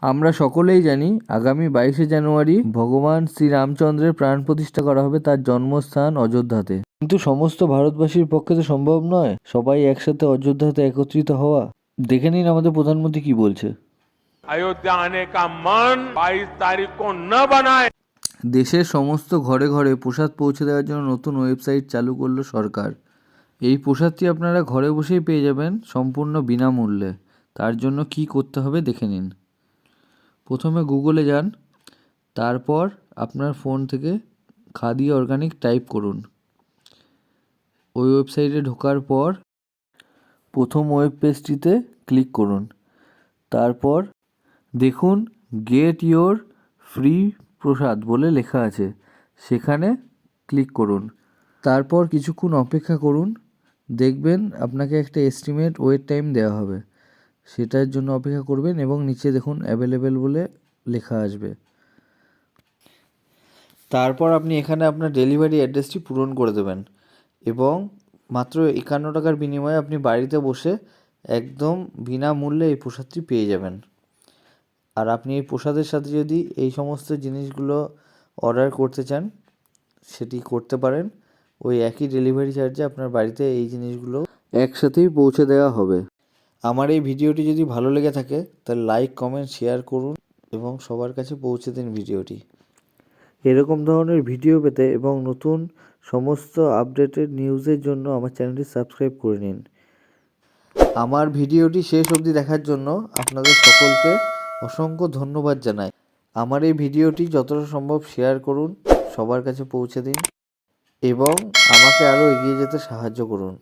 আমরা সকলেই জানি আগামী 22শে জানুয়ারি ভগবান শ্রীরামচন্দ্রের প্রাণ প্রতিষ্ঠা করা হবে তার জন্মস্থান অযোধ্যাতে। কিন্তু সমস্ত ভারতবাসীর পক্ষে তো সম্ভব নয় সবাই একসাথে অযোধ্যাতে একত্রিত হওয়া। দেখে নিন আমাদের প্রধানমন্ত্রী কি বলছে। अयोध्या आने का मन 22 तारीख को न बनाए। দেশের সমস্ত ঘরে ঘরে প্রসাদ পৌঁছে দেওয়ার জন্য নতুন ওয়েবসাইট চালু করলো সরকার। এই প্রসাদটি আপনারা ঘরে বসেই পেয়ে যাবেন সম্পূর্ণ বিনামূল্যে। তার জন্য কি করতে হবে দেখে নিন। প্রথমে গুগলে যান, তারপর আপনার ফোন থেকে খাদি অর্গানিক টাইপ করুন। ওই ওয়েবসাইটে ঢোকার পর প্রথম ওয়েব পেজটিতে ক্লিক করুন। তারপর দেখুন গেট ইয়োর ফ্রি প্রসাদ বলে লেখা আছে, সেখানে ক্লিক করুন। তারপর কিছুক্ষণ অপেক্ষা করুন, দেখবেন আপনাকে একটা এস্টিমেট ওয়েট টাইম দেওয়া হবে, সেটার জন্য অপেক্ষা করবেন এবং নিচে দেখুন অ্যাভেলেবেল বলে লেখা আসবে। তারপর আপনি এখানে আপনার ডেলিভারি অ্যাড্রেসটি পূরণ করে দেবেন এবং মাত্র 51 টাকার বিনিময়ে আপনি বাড়িতে বসে একদম বিনামূল্যে এই প্রসাদটি পেয়ে যাবেন। আর আপনি এই প্রসাদের সাথে যদি এই সমস্ত জিনিসগুলো অর্ডার করতে চান সেটি করতে পারেন। ওই একই ডেলিভারি চার্জে আপনার বাড়িতে এই জিনিসগুলো একসাথেই পৌঁছে দেওয়া হবে। আমার এই ভিডিওটি যদি ভালো লেগে থাকে তাহলে লাইক, কমেন্ট, শেয়ার করুন এবং সবার কাছে পৌঁছে দিন ভিডিওটি। এরকম ধরনের ভিডিও পেতে এবং নতুন সমস্ত আপডেটেড নিউজের জন্য আমার চ্যানেলটি সাবস্ক্রাইব করে নিন। আমার ভিডিওটি শেষ অবধি দেখার জন্য আপনাদের সকলকে অসংখ্য ধন্যবাদ জানাই। আমার এই ভিডিওটি যতটা সম্ভব শেয়ার করুন, সবার কাছে পৌঁছে দিন এবং আমাকে আরও এগিয়ে যেতে সাহায্য করুন।